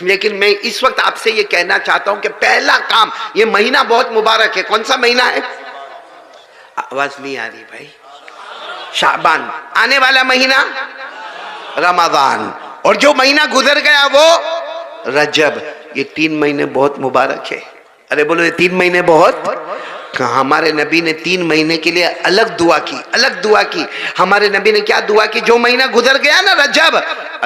لیکن میں اس وقت آپ سے یہ کہنا چاہتا ہوں کہ پہلا کام، یہ مہینہ بہت مبارک ہے. کون سا مہینہ ہے؟ آواز نہیں آ رہی بھائی. شعبان. آنے والا مہینہ رمضان، اور جو مہینہ گزر گیا وہ رجب. یہ 3 مہینے بہت مبارک ہے. ارے بولو یہ 3 مہینے بہت. ہمارے نبی نے 3 مہینے کے لیے الگ دعا کی، الگ دعا کی. ہمارے نبی نے کیا دعا کی؟ جو مہینہ گزر گیا نا رجب،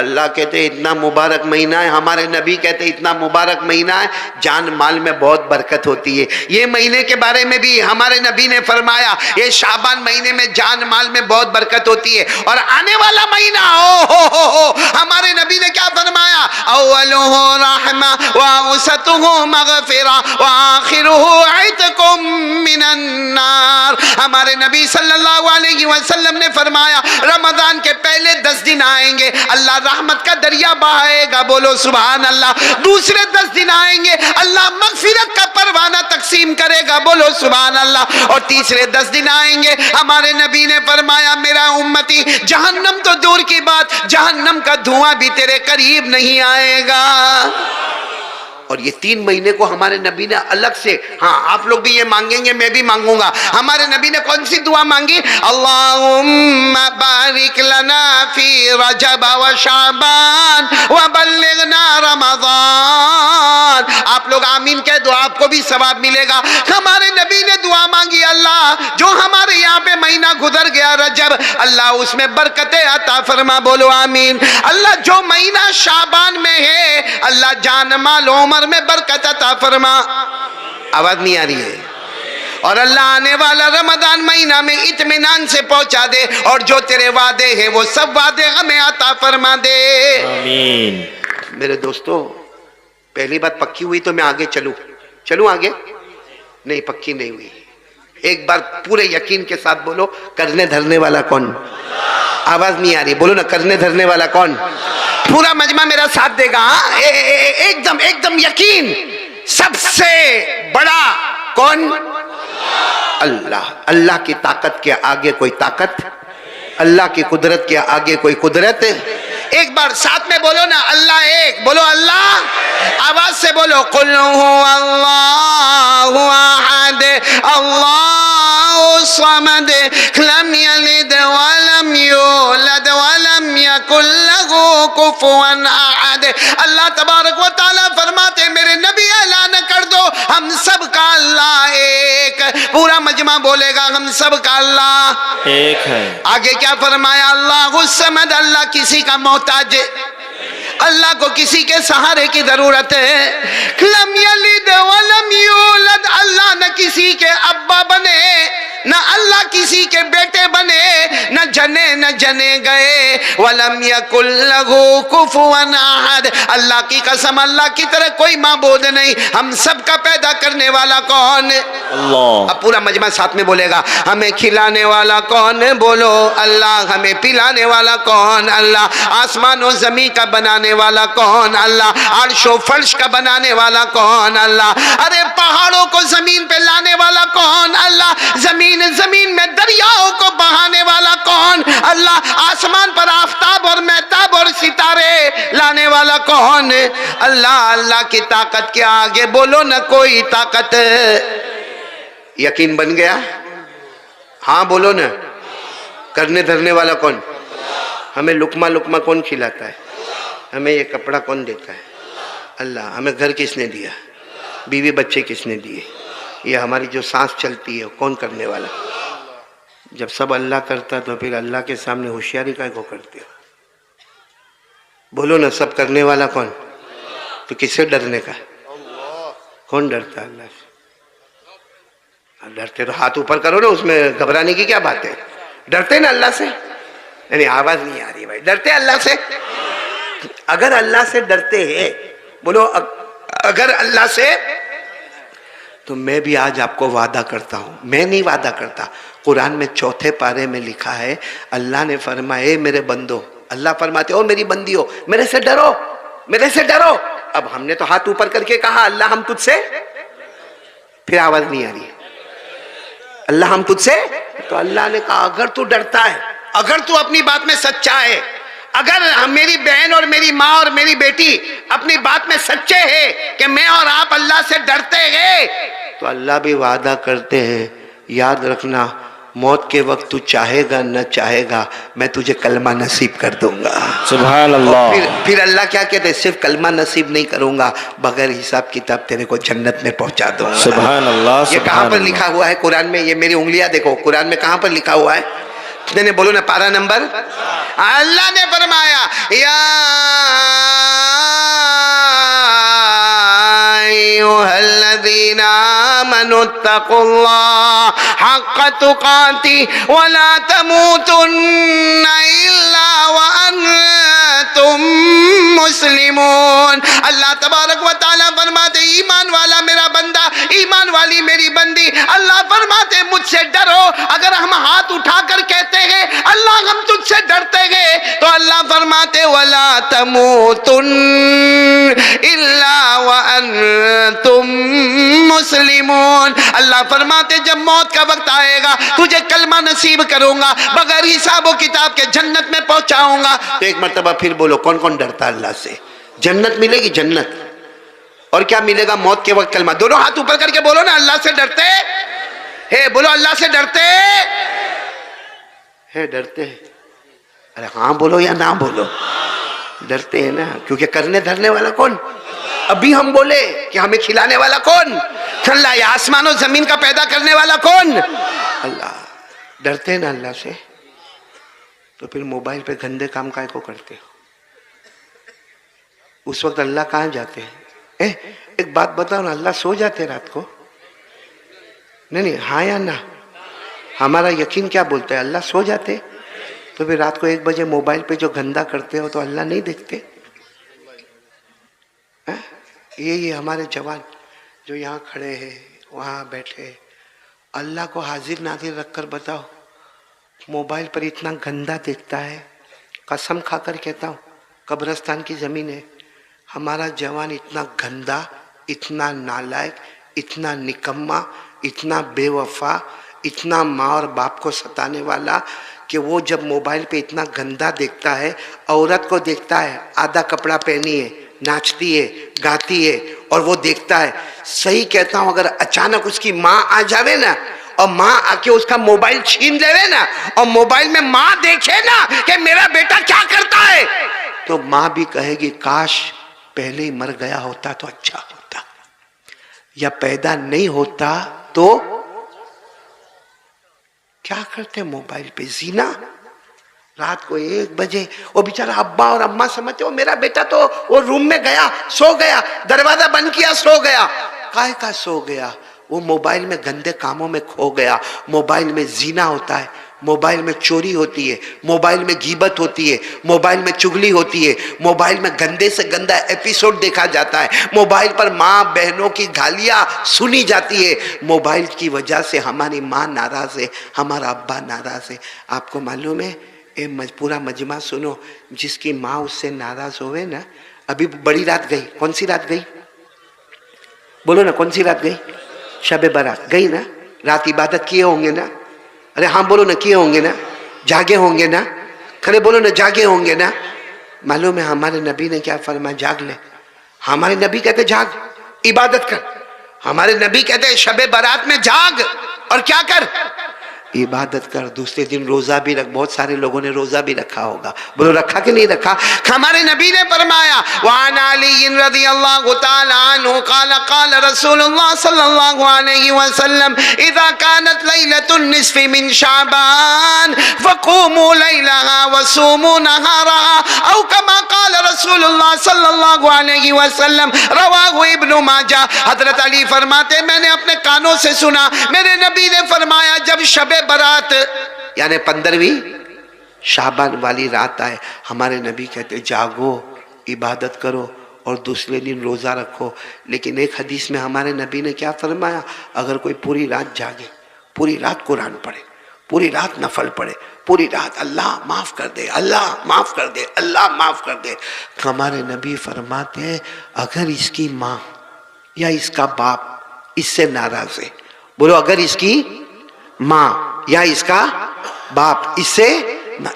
اللہ کہتے اتنا مبارک مہینہ ہے، ہمارے نبی کہتے اتنا مبارک مہینہ ہے، جان مال میں بہت برکت ہوتی ہے. یہ مہینے کے بارے میں بھی ہمارے نبی نے فرمایا یہ شعبان مہینے میں جان مال میں بہت برکت ہوتی ہے. اور آنے والا مہینہ ہمارے نبی نے کیا فرمایا؟ اولہ رحمہ واوسطہ مغفرہ وآخرہ عتق من النار. ہمارے نبی صلی اللہ علیہ وسلم نے فرمایا رمضان کے پہلے 10 دن آئیں گے، اللہ رحمت کا دریا بہائے گا، بولو سبحان اللہ. دوسرے 10 دن آئیں گے، اللہ مغفرت کا پروانہ تقسیم کرے گا، بولو سبحان اللہ. اور تیسرے 10 دن آئیں گے، ہمارے نبی نے فرمایا میرا امتی جہنم تو دور کی بات، جہنم کا دھواں بھی تیرے قریب نہیں آئے گا. اور یہ 3 مہینے کو ہمارے نبی نے الگ سے، ہاں آپ لوگ بھی یہ مانگیں گے، میں بھی مانگوں گا. ہمارے نبی نے کون سی دعا مانگی؟ اللہم بارک لنا فی رجب و شعبان وبلغنا رمضان. آپ لوگ آمین کہہ دو، آپ کو بھی ثواب ملے گا. ہمارے نبی نے دعا مانگی اللہ جو ہمارے یہاں پہ مہینہ گزر گیا رجب، اللہ اس میں برکتیں عطا فرما، بولو آمین. اللہ جو مہینہ شعبان میں ہے، اللہ جان مال عمر میں برکت عطا فرما. آواز نہیں آ رہی ہے؟ اور اللہ آنے والا رمضان مہینہ میں اطمینان سے پہنچا دے، اور جو تیرے وعدے ہیں وہ سب وعدے ہمیں عطا فرما دے. آمین. میرے دوستو پہلی بات پکی ہوئی تو میں آگے چلوں آگے؟ نہیں پکی نہیں ہوئی. ایک بار پورے یقین کے ساتھ بولو کرنے دھرنے والا کون؟ آواز نہیں آ رہی، بولو نا کرنے دھرنے والا کون؟ پورا مجمع میرا ساتھ دے گا. ایک دم یقین. سب سے بڑا کون؟ اللہ. اللہ کی طاقت کے آگے کوئی طاقت، اللہ کی قدرت کے آگے کوئی قدرت. ایک بار ساتھ میں بولو نا اللہ ایک، بولو اللہ. آواز سے بولو قل هو اللہ احد اللہ الصمد لم یلد ولم یولد ولم یکن له کفوا احد. اللہ تبارک و تعالیٰ فرماتے میرے نبی اعلان کر دو ہم سب کا اللہ ایک. پورا مجمع بولے گا ہم سب کا اللہ ایک ہے. آگے کیا فرمایا؟ اللہ الصمد، اللہ کسی کا محتاج ہے، اللہ کو کسی کے سہارے کی ضرورت ہے. لم یلد ولم یولد، اللہ نہ کسی کے ابا بنے، نہ اللہ کسی کے بیٹے بنے، نہ جنے گئے. ولم یکن لہ کفوا احد، اللہ کی قسم اللہ کی طرح کوئی معبود نہیں. ہم سب کا پیدا کرنے والا کون؟ اللہ. اب پورا مجمع ساتھ میں بولے گا ہمیں کھلانے والا کون؟ بولو اللہ. ہمیں پلانے والا کون؟ اللہ. آسمان و زمین کا بنانے والا کون؟ اللہ. عرش و فرش کا بنانے والا کون؟ اللہ. ارے پہاڑوں کو زمین پہ لانے والا کون؟ اللہ. زمین میں دریاؤں کو بہانے والا کون؟ اللہ. آسمان پر آفتاب اور مہتاب اور ستارے لانے والا کون؟ اللہ. اللہ کی طاقت کے آگے بولو نہ کوئی طاقت. یقین بن گیا؟ ہاں بولو نا. کرنے دھرنے والا کون؟ ہمیں لقمہ کون کھلاتا ہے؟ ہمیں یہ کپڑا کون دیتا ہے؟ اللہ. ہمیں گھر کس نے دیا؟ بیوی بچے کس نے دیے؟ یہ ہماری جو سانس چلتی ہے کون کرنے والا؟ جب سب اللہ کرتا تو پھر اللہ کے سامنے ہوشیاری کا کو کرتے ہو؟ بولو نا سب کرنے والا کون؟ تو کس سے ڈرنے کا؟ کون ڈرتا اللہ سے؟ ڈرتے تو ہاتھ اوپر کرو نا، اس میں گھبرانے کی کیا بات ہے؟ ڈرتے نا اللہ سے؟ یعنی آواز نہیں آ رہی بھائی. ڈرتے اللہ سے؟ اگر اللہ سے ڈرتے ہیں، بولو اگر اللہ سے، تو میں بھی آج آپ کو وعدہ کرتا ہوں. میں نہیں وعدہ کرتا، قرآن میں 4 پارے میں لکھا ہے اللہ نے فرمایا اے میرے بندو، اللہ فرماتے او میری بندیو میرے سے ڈرو، میرے سے ڈرو. اب ہم نے تو ہاتھ اوپر کر کے کہا اللہ ہم تجھ سے، پھر آواز نہیں آ رہی ہے اللہ ہم تجھ سے. تو اللہ نے کہا اگر تو ڈرتا ہے، اگر تو اپنی بات میں سچا ہے، اگر میری بہن اور میری ماں اور میری بیٹی اپنی بات میں سچے ہیں کہ میں اور آپ اللہ سے ڈرتے ہیں، تو اللہ بھی وعدہ کرتے ہیں، یاد رکھنا موت کے وقت تو چاہے گا نہ چاہے گا میں تجھے کلمہ نصیب کر دوں گا۔ سبحان اور اللہ۔ پھر اللہ کیا کہتے ہیں، صرف کلمہ نصیب نہیں کروں گا، بغیر حساب کتاب تیرے کو جنت میں پہنچا دوں گا۔ سبحان اللہ۔ یہ کہاں پر سبحان لکھا ہوا ہے قرآن میں؟ یہ میری انگلیاں دیکھو، قرآن میں کہاں پر لکھا ہوا ہے؟ نے بولو نا، پارہ نمبر۔ اللہ نے فرمایا یا ایھا الذین آمنوا اتقوا اللہ حق تقاتہ ولا تموتن الا وانتم مسلمون۔ اللہ تبارک و تعالیٰ فرماتے ایمان والا میرا بندہ، ایمان والی میری بندی، اللہ فرماتے مجھ سے ڈرو۔ اگر ہم ہاتھ اٹھا کر کہتے ہیں اللہ ہم تجھ سے ڈرتے ہیں، تو اللہ فرماتے وَلَا تَمُوتُنَّ إِلَّا وَأَنْتُمْ مُسْلِمُونَ۔ اللہ فرماتے جب موت کا وقت آئے گا تجھے کلمہ نصیب کروں گا، بغیر حساب و کتاب کے جنت میں پہنچاؤں گا۔ تو ایک مرتبہ پھر بولو، کون کون ڈرتا اللہ سے؟ جنت ملے گی، جنت۔ اور کیا ملے گا؟ موت کے وقت کلمہ۔ دونوں ہاتھ اوپر کر کے بولو نا، اللہ سے ڈرتے ہے؟ بولو اللہ سے ڈرتے ہے؟ ڈرتے ہیں؟ ارے ہاں بولو یا نہ بولو؟ ڈرتے ہیں نا، کیونکہ کرنے دھرنے والا کون؟ ابھی ہم بولے کہ ہمیں کھلانے والا کون؟ اللہ۔ یا آسمان و زمین کا پیدا کرنے والا کون؟ اللہ۔ ڈرتے ہیں نا اللہ سے، تو پھر موبائل پہ گندے کام کائے کو کرتے ہو؟ اس وقت اللہ کہاں جاتے ہیں؟ ایک بات بتاؤ نا، اللہ سو جاتے رات کو؟ نہیں، ہاں یا نہ؟ ہمارا یقین کیا بولتا ہے؟ اللہ سو جاتے؟ تو پھر رات کو 1 بجے موبائل پہ جو گندا کرتے ہو تو اللہ نہیں دیکھتے؟ یہ ہمارے جوان جو یہاں کھڑے ہیں، وہاں بیٹھے، اللہ کو حاضر ناظر رکھ کر بتاؤ، موبائل پر اتنا گندا دیکھتا ہے، قسم کھا کر کہتا ہوں قبرستان کی زمین ہے، ہمارا جوان اتنا گندا، اتنا نالائق، اتنا نکما، اتنا بے وفا، اتنا ماں اور باپ کو ستانے والا کہ وہ جب موبائل پہ اتنا گندا دیکھتا ہے، عورت کو دیکھتا ہے آدھا کپڑا پہنی ہے، ناچتی ہے، گاتی ہے، اور وہ دیکھتا ہے۔ صحیح کہتا ہوں، اگر اچانک اس کی ماں آ جاوے نا، اور ماں آ کے اس کا موبائل چھین لے نا، اور موبائل میں ماں دیکھے نا کہ میرا بیٹا کیا کرتا ہے، تو ماں بھی کہے گی کاش پہلے ہی مر گیا ہوتا تو اچھا ہوتا، یا پیدا نہیں ہوتا تو۔ کیا کرتے موبائل پہ؟ زینا۔ رات کو 1 بجے وہ بیچارہ ابا اور اماں سمجھتے وہ میرا بیٹا تو وہ روم میں گیا، سو گیا، دروازہ بند کیا، سو گیا۔ کائے کا سو گیا؟ وہ موبائل میں گندے کاموں میں کھو گیا۔ موبائل میں زینا ہوتا ہے، موبائل میں چوری ہوتی ہے، موبائل میں غیبت ہوتی ہے، موبائل میں چغلی ہوتی ہے، موبائل میں گندے سے گندا ایپیسوڈ دیکھا جاتا ہے، موبائل پر ماں بہنوں کی گالیاں سنی جاتی ہے۔ موبائل کی وجہ سے ہماری ماں ناراض ہے، ہمارا ابا ناراض ہے۔ آپ کو معلوم ہے، پورا مجمع سنو، جس کی ماں اس سے ناراض ہوئے نا، ابھی بڑی رات گئی، کون سی رات گئی؟ بولو نا، کون سی رات گئی؟ شب برات گئی نا؟ رات عبادت کیے ہوں گے نا؟ ارے ہاں بولو نا، کیے ہوں گے نا؟ جاگے ہوں گے نا؟ کھڑے بولو نا، جاگے ہوں گے نا؟ معلوم ہے ہمارے نبی نے کیا فرمایا؟ جاگ لے۔ ہمارے نبی کہتے جاگ، عبادت کر۔ ہمارے نبی کہتے شب برات میں جاگ اور کیا کر؟ عبادت کر۔ دوسرے دن روزہ بھی رکھ۔ بہت سارے لوگوں نے روزہ بھی رکھا ہوگا، بولو رکھا کہ نہیں رکھا؟ ہمارے نبی نے فرمایا وعن علی رضی اللہ تعالی عنہ قال قال رسول اللہ صلی اللہ علیہ وسلم اذا كانت لیلۃ النصف من شعبان فقوموا لیلها وصوموا نهارها او كما قال رسول اللہ صلی اللہ علیہ وسلم، رواہ ابن ماجہ۔ حضرت علی فرماتے میں نے اپنے کانوں سے سنا، میرے نبی نے فرمایا جب شب برات یعنی 15ویں شعبان والی رات آئے، ہمارے نبی کہتے جاگو، عبادت کرو اور دوسرے دن روزہ رکھو۔ لیکن ایک حدیث میں ہمارے نبی نے کیا فرمایا؟ اگر کوئی پوری رات جاگے، پوری رات قرآن پڑھے، پوری رات نفل پڑھے، پوری رات اللہ معاف کر دے، اللہ معاف کر دے، اللہ معاف کر دے۔ ہمارے نبی فرماتے ہیں اگر اس کی ماں یا اس کا باپ اس سے ناراض ہے، بولو اگر اس کی ماں یا اس کا باپ اس سے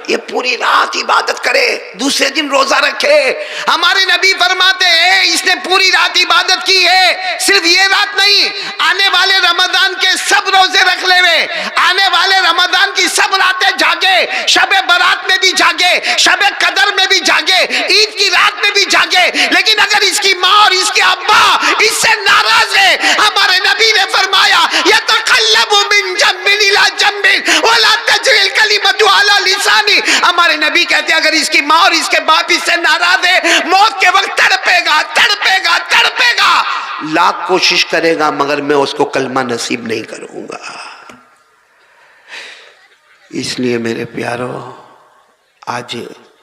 یہ پوری رات عبادت کرے، دوسرے دن روزہ رکھے. ہمارے نبی فرماتے ہیں اس نے پوری رات عبادت کی ہے، صرف یہ رات نہیں، آنے والے رمضان کے سب روزے رکھ لے ہوئے، آنے والے رمضان کی سب راتیں جاگے، شب برات میں بھی جاگے، شب قدر میں بھی جاگے، عید کی رات میں بھی جاگے. لیکن اگر اس کی ماں اور اس کے ابا اس سے ناراض ہے، ہمارے نبی نے فرمایا یتقلب من جنب الى جنب ولا تجری الکلمۃ علی لسانی. ہمارے نبی کہتے ہیں اگر اس کی ماں اور اس کے باپ اس سے ناراض ہے، موت کے وقت تڑپے گا تڑپے گا تڑپے گا، لاکھ کوشش کرے گا مگر میں اس کو کلمہ نصیب نہیں کروں گا. اس لیے میرے پیارو، آج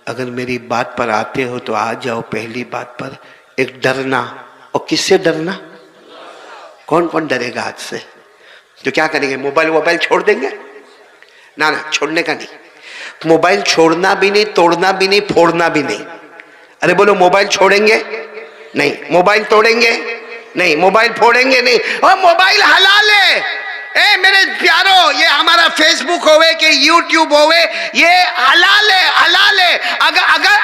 اگر میری بات پر آتے ہو تو آ جاؤ پہلی بات پر. ایک ڈرنا، اور کس سے ڈرنا؟ کون کون ڈرے گا آج سے؟ تو کیا کریں گے؟ موبائل چھوڑ دیں گے؟ نہ چھوڑنے کا نہیں. موبائل چھوڑنا بھی نہیں، توڑنا بھی نہیں، پھوڑنا بھی نہیں. ارے بولو موبائل چھوڑیں گے نہیں، موبائل توڑیں گے نہیں، موبائل پھوڑیں گے نہیں. اور موبائل حلال ہے. اے میرے پیارو، یہ ہمارا فیس بک ہوئے کہ یوٹیوب ہوئے، یہ حلال ہے حلال ہے.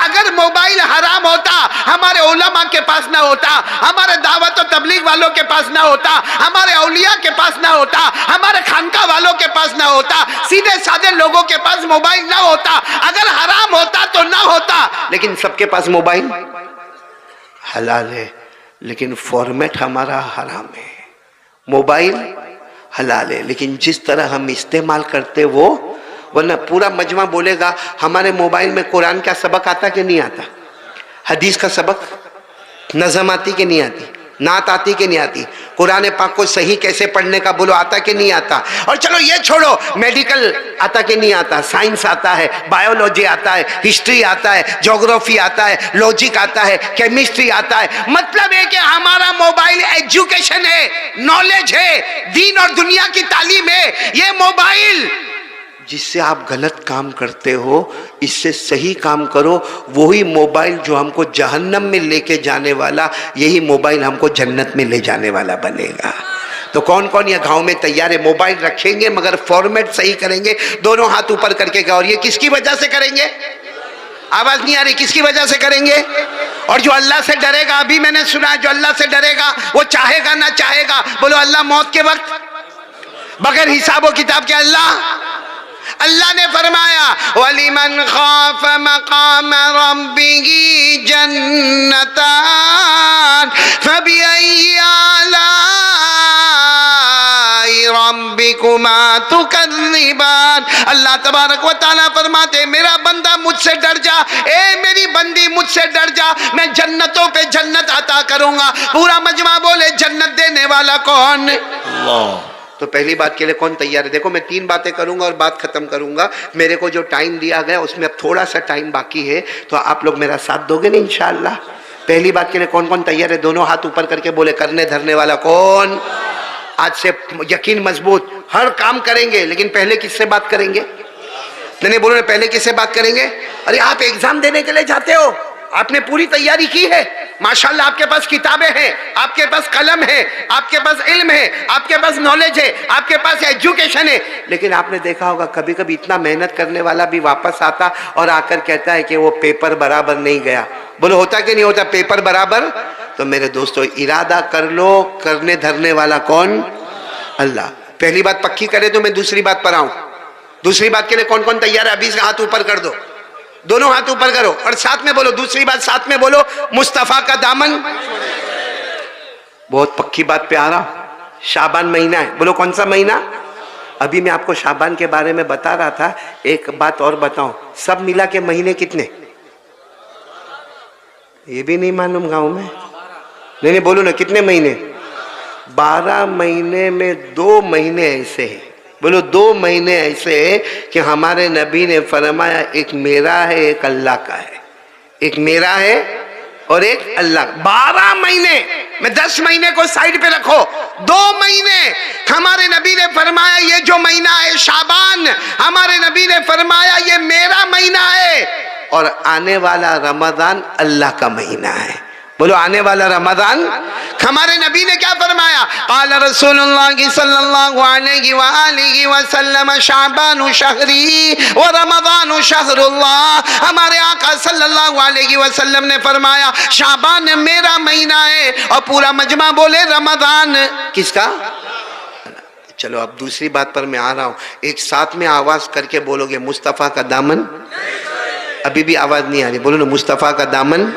اگر موبائل حرام ہوتا ہمارے علماء کے پاس نہ ہوتا، ہمارے دعوت و تبلیغ والوں کے پاس نہ ہوتا، ہمارے اولیاء کے پاس نہ ہوتا، ہمارے خانقاہ والوں کے پاس نہ ہوتا، سیدھے سادے لوگوں کے پاس موبائل نہ ہوتا. اگر حرام ہوتا تو نہ ہوتا. لیکن سب کے پاس موبائل حلال ہے، لیکن فارمیٹ ہمارا حرام ہے. موبائل حلال ہے لیکن جس طرح ہم استعمال کرتے وہ، ورنہ پورا مجمع بولے گا ہمارے موبائل میں قرآن کا سبق آتا کہ نہیں آتا، حدیث کا سبق، نظم آتی کہ نہیں آتی، نعت آتی کہ نہیں آتی، قرآن پاک کو صحیح کیسے پڑھنے کا بولو آتا کہ نہیں آتا. اور چلو یہ چھوڑو، میڈیکل آتا کہ نہیں آتا، سائنس آتا ہے، بایولوجی آتا ہے، ہسٹری آتا ہے، جغرافی آتا ہے، لاجک آتا ہے، کیمسٹری آتا ہے. مطلب ہے کہ ہمارا موبائل ایجوکیشن ہے، نالج ہے، دین اور دنیا کی تعلیم ہے. یہ موبائل جس سے آپ غلط کام کرتے ہو، اس سے صحیح کام کرو. وہی موبائل جو ہم کو جہنم میں لے کے جانے والا، یہی موبائل ہم کو جنت میں لے جانے والا بنے گا. تو کون کون یہ گاؤں میں تیار ہے؟ موبائل رکھیں گے مگر فارمیٹ صحیح کریں گے. دونوں ہاتھ اوپر کر کے. اور یہ کس کی وجہ سے کریں گے؟ آواز نہیں آ رہی. کس کی وجہ سے کریں گے؟ اور جو اللہ سے ڈرے گا، ابھی میں نے سنا جو اللہ سے ڈرے گا وہ چاہے گا نہ چاہے گا، بولو اللہ موت کے وقت بغیر حساب و کتاب کے. اللہ نے فرمایا وَلِمَنْ خَافَ مَقَامَ رَبِّهِ جَنَّتَانِ فَبِأَيِّ آلَاءِ رَبِّكُمَا تُكَذِّبَانِ. اللہ تبارک و تعالیٰ فرماتے میرا بندہ مجھ سے ڈر جا، اے میری بندی مجھ سے ڈر جا، میں جنتوں پہ جنت عطا کروں گا. پورا مجمع بولے جنت دینے والا کون؟ اللہ. تو پہلی بات کے لیے کون تیار ہے؟ دیکھو میں 3 باتیں کروں گا اور بات ختم کروں گا. میرے کو جو ٹائم دیا گیا اس میں اب تھوڑا سا ٹائم باقی ہے، تو آپ لوگ میرا ساتھ دو گے نا انشاءاللہ. پہلی بات کے لیے کون کون تیار ہے؟ دونوں ہاتھ اوپر کر کے بولے کرنے دھرنے والا کون؟ آج سے یقین مضبوط، ہر کام کریں گے لیکن پہلے کس سے بات کریں گے؟ میں نے بولو پہلے کس سے بات کریں گے؟ ارے آپ ایگزام دینے کے لیے جاتے ہو، آپ نے پوری تیاری کی ہے، ماشاءاللہ آپ کے پاس کتابیں ہیں، آپ کے پاس قلم ہے، آپ کے پاس علم ہے، آپ کے پاس نالج ہے، آپ کے پاس ایجوکیشن ہے. لیکن آپ نے دیکھا ہوگا کبھی کبھی اتنا محنت کرنے والا بھی واپس آتا اور آ کر کہتا ہے کہ وہ پیپر برابر نہیں گیا. بولو ہوتا کہ نہیں ہوتا پیپر برابر؟ تو میرے دوستو ارادہ کر لو، کرنے دھرنے والا کون؟ اللہ. پہلی بات پکی کرے تو میں دوسری بات پر آؤں. دوسری بات کے لیے کون کون تیار ہے؟ ابھی سے ہاتھ اوپر کر دو، دونوں ہاتھ اوپر کرو اور ساتھ میں بولو. دوسری بات ساتھ میں بولو، مصطفیٰ کا دامن. بہت پکی بات پہ آ رہا. شعبان مہینہ ہے، بولو کون سا مہینہ؟ ابھی میں آپ کو شعبان کے بارے میں بتا رہا تھا. ایک بات اور بتاؤں، سب ملا کے مہینے کتنے؟ یہ بھی نہیں معلوم گاؤں میں؟ نہیں بولو نا کتنے مہینے؟ 12 مہینے میں 2 مہینے ایسے ہیں. بولو 2 مہینے ایسے ہیں کہ ہمارے نبی نے فرمایا ایک میرا ہے ایک اللہ کا ہے. ایک میرا ہے اور ایک اللہ. 12 مہینے میں 10 مہینے کو سائیڈ پہ رکھو. 2 مہینے ہمارے نبی نے فرمایا یہ جو مہینہ ہے شعبان، ہمارے نبی نے فرمایا یہ میرا مہینہ ہے، اور آنے والا رمضان اللہ کا مہینہ ہے. بولو آنے والا رمضان. ہمارے نبی نے کیا فرمایا؟ قال رسول اللہ صلی اللہ علیہ وآلہ وسلم شعبان شہری ورمضان شہر اللہ. ہمارے آقا صلی اللہ علیہ وسلم نے فرمایا شعبان میرا مہینہ ہے، اور پورا مجمع بولے رمضان کس کا؟ چلو اب دوسری بات پر میں آ رہا ہوں. ایک ساتھ میں آواز کر کے بولو گے مصطفیٰ کا دامن. ابھی بھی آواز نہیں آ رہی، بولو نا مصطفیٰ کا دامن.